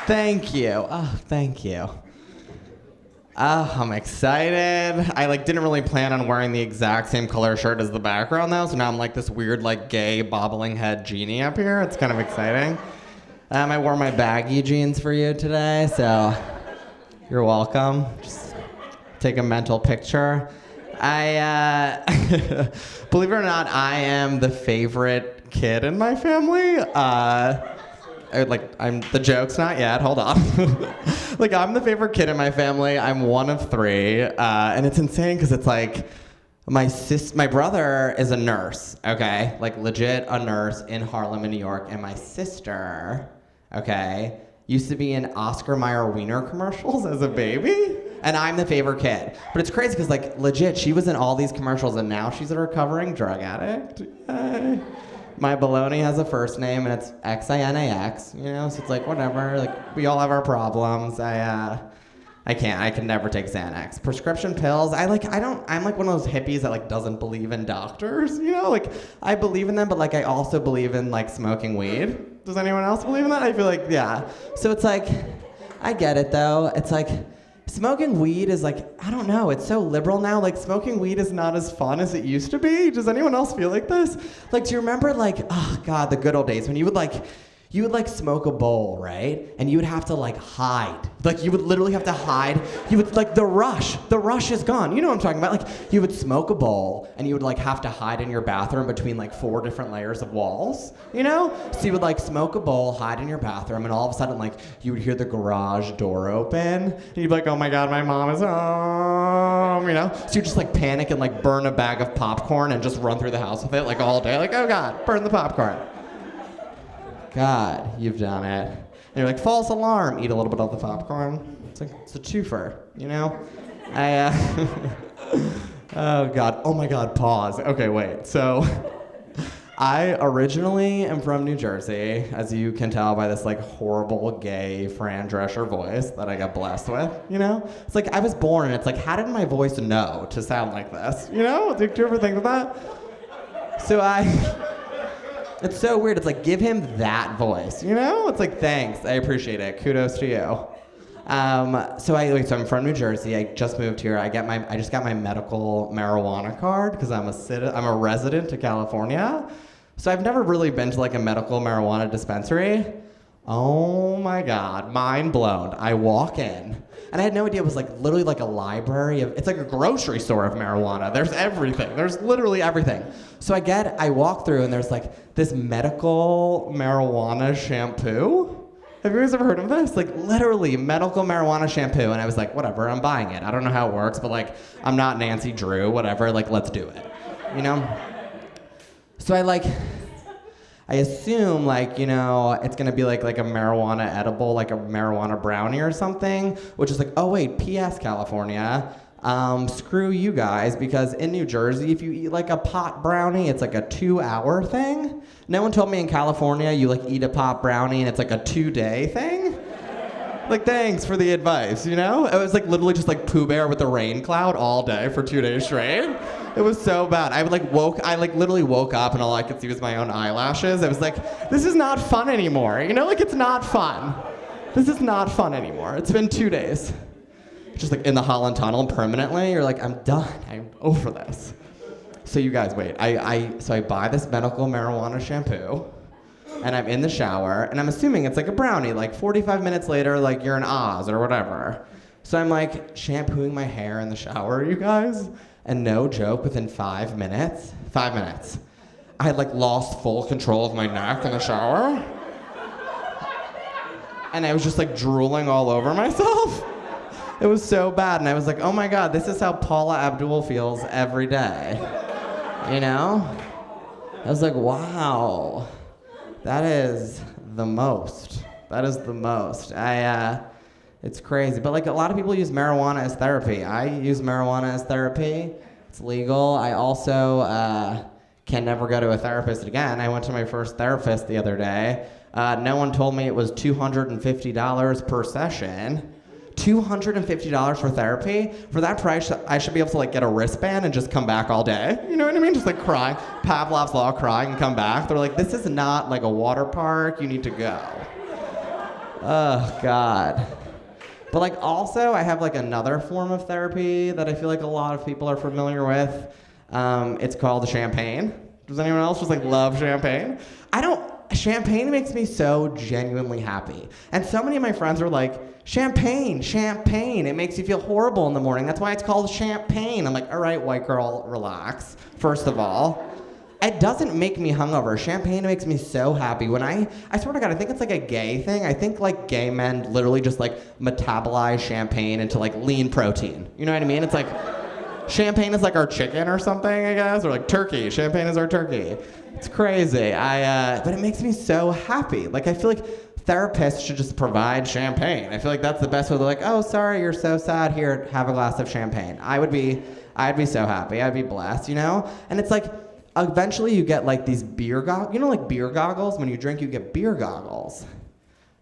Thank you. Oh, thank you. Oh, I'm excited. I didn't really plan on wearing the exact same color shirt as the background though, so now I'm this weird gay bobbling head genie up here. It's kind of exciting. I wore my baggy jeans for you today, so you're welcome. Just take a mental picture. Believe it or not, I am the favorite kid in my family. The joke's not yet, hold on. I'm the favorite kid in my family. I'm one of three, and it's insane because it's my brother is a nurse, okay? Legit a nurse in Harlem, in New York, and my sister, okay, used to be in Oscar Mayer Wiener commercials as a baby, and I'm the favorite kid. But it's crazy because, legit, she was in all these commercials, and now she's a recovering drug addict. Yay. My baloney has a first name, and it's Xinax, so it's whatever. We all have our problems. I can never take Xanax. Prescription pills, I'm one of those hippies that doesn't believe in doctors, I believe in them, but I also believe in smoking weed. Does anyone else believe in that? I feel yeah. So it's I get it though. It's smoking weed is I don't know, it's so liberal now. Smoking weed is not as fun as it used to be. Does anyone else feel like this? Do you remember oh God, the good old days when you would smoke a bowl, right? And you would have to hide. You would literally have to hide. You would the rush is gone. You know what I'm talking about? You would smoke a bowl and you would have to hide in your bathroom between 4 different layers of walls, So you would smoke a bowl, hide in your bathroom, and all of a sudden you would hear the garage door open. And you'd be oh my God, my mom is home, So you just panic and burn a bag of popcorn and just run through the house with it all day. Oh God, burn the popcorn. God, you've done it. And you're false alarm, eat a little bit of the popcorn. It's a twofer, Oh God, oh my God, pause. Okay, wait, so I originally am from New Jersey, as you can tell by this horrible gay Fran Drescher voice that I got blessed with, It's I was born and it's how did my voice know to sound like this, Do you ever think of that? So it's so weird. It's give him that voice, It's thanks, I appreciate it. Kudos to you. So I'm from New Jersey. I just moved here. I just got my medical marijuana card because I'm a resident of California. So I've never really been to a medical marijuana dispensary. Oh my God, mind blown. I walk in, and I had no idea it was literally a library of, it's a grocery store of marijuana. There's everything. There's literally everything. So I walk through and there's this medical marijuana shampoo. Have you guys ever heard of this? Literally medical marijuana shampoo. And I was whatever, I'm buying it. I don't know how it works, but I'm not Nancy Drew, whatever, let's do it. So I assume it's gonna be like a marijuana edible, like a marijuana brownie or something, which is oh wait, P.S. California, screw you guys, because in New Jersey, if you eat a pot brownie, it's a 2-hour thing. No one told me in California you eat a pot brownie and it's a 2-day thing. Thanks for the advice, It was literally just Pooh Bear with the rain cloud all day for 2 days straight. It was so bad. I literally woke up and all I could see was my own eyelashes. I was this is not fun anymore. It's not fun. This is not fun anymore. It's been 2 days. Just in the Holland Tunnel permanently. You're I'm done. I'm over this. So you guys, wait. So I buy this medical marijuana shampoo. And I'm in the shower, and I'm assuming it's a brownie. 45 minutes later, you're in Oz or whatever. So I'm shampooing my hair in the shower, you guys. And no joke, within 5 minutes, I had lost full control of my neck in the shower. And I was just drooling all over myself. It was so bad, and I was oh my God, this is how Paula Abdul feels every day. I was wow. That is the most. It's crazy. But a lot of people use marijuana as therapy. I use marijuana as therapy. It's legal. I also can never go to a therapist again. I went to my first therapist the other day. No one told me it was $250 per session. $250 for therapy? For that price, I should be able to get a wristband and just come back all day. You know what I mean? Just cry. Pavlov's Law, crying and come back. They're this is not a water park. You need to go. Oh, God. But like also, I have like another form of therapy that I feel like a lot of people are familiar with. It's called champagne. Does anyone else just like love champagne? Champagne makes me so genuinely happy. And so many of my friends are like, champagne, it makes you feel horrible in the morning. That's why it's called champagne. I'm like, all right, white girl, relax, first of all. It doesn't make me hungover. Champagne makes me so happy. When I swear to God, I think it's like a gay thing. I think like gay men literally just like metabolize champagne into like lean protein. You know what I mean? It's like, champagne is like our chicken or something, I guess, or like turkey. Champagne is our turkey. It's crazy. But it makes me so happy. Like I feel like therapists should just provide champagne. I feel like that's the best way. They're like, oh, sorry, you're so sad. Here, have a glass of champagne. I'd be so happy. I'd be blessed, you know? And it's like, eventually you get like these beer goggles. You know, like beer goggles? When you drink, you get beer goggles.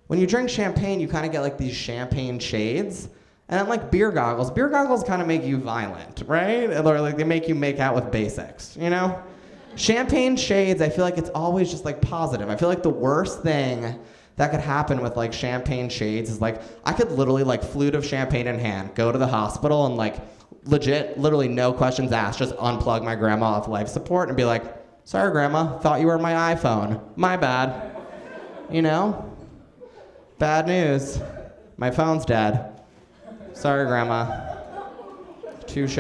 When you drink champagne, you kind of get like these champagne shades. And unlike beer goggles kind of make you violent, right? Or like they make you make out with basics, you know? Champagne shades, I feel like it's always just like positive. I feel like the worst thing that could happen with like champagne shades is like, I could literally like flute of champagne in hand, go to the hospital and like legit, literally no questions asked, just unplug my grandma off life support and be like, sorry grandma, thought you were my iPhone. My bad. You know? Bad news. My phone's dead. Sorry grandma. Touche.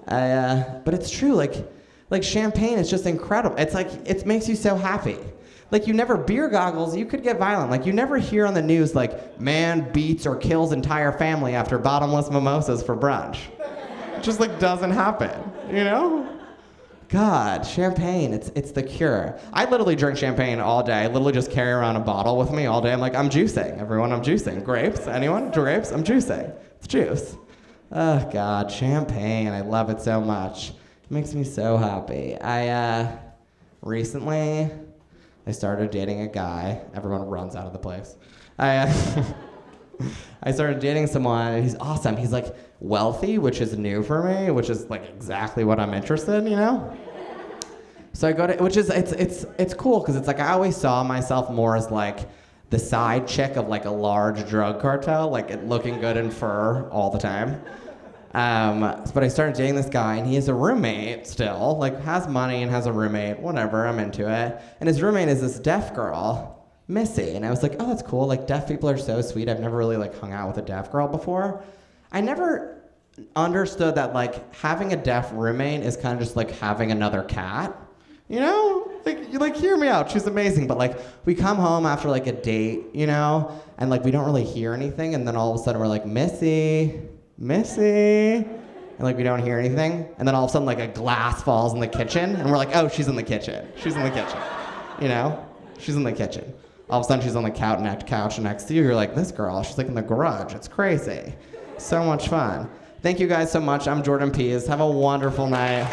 But it's true, like champagne is just incredible. It's like, it makes you so happy. Like beer goggles, you could get violent. Like you never hear on the news like, man beats or kills entire family after bottomless mimosas for brunch. It just like doesn't happen, you know? God, champagne, it's the cure. I literally drink champagne all day. I literally just carry around a bottle with me all day. I'm like, I'm juicing. Everyone, I'm juicing. Grapes, anyone? Grapes? I'm juicing. It's juice. Oh God, champagne, I love it so much. It makes me so happy. Recently, I started dating a guy. Everyone runs out of the place. I started dating someone, and he's awesome. He's like wealthy, which is new for me, which is like exactly what I'm interested in, you know? So I go to, which is, it's cool, because it's like I always saw myself more as like the side chick of like a large drug cartel, like looking good in fur all the time. But I started dating this guy, and he has a roommate still, like has money and has a roommate, whatever, I'm into it. And his roommate is this deaf girl, Missy, and I was like, oh, that's cool, like deaf people are so sweet. I've never really like hung out with a deaf girl before. I never understood that like having a deaf roommate is kind of just like having another cat, you know? Like hear me out, she's amazing, but like we come home after like a date, you know, and like we don't really hear anything, and then all of a sudden we're like, Missy, and like we don't hear anything, and then all of a sudden like a glass falls in the kitchen, and we're like, oh, she's in the kitchen, you know, she's in the kitchen. All of a sudden she's on the couch next to you, you're like, this girl, she's like in the garage, it's crazy. So much fun. Thank you guys so much. I'm Jordan Pease. Have a wonderful night.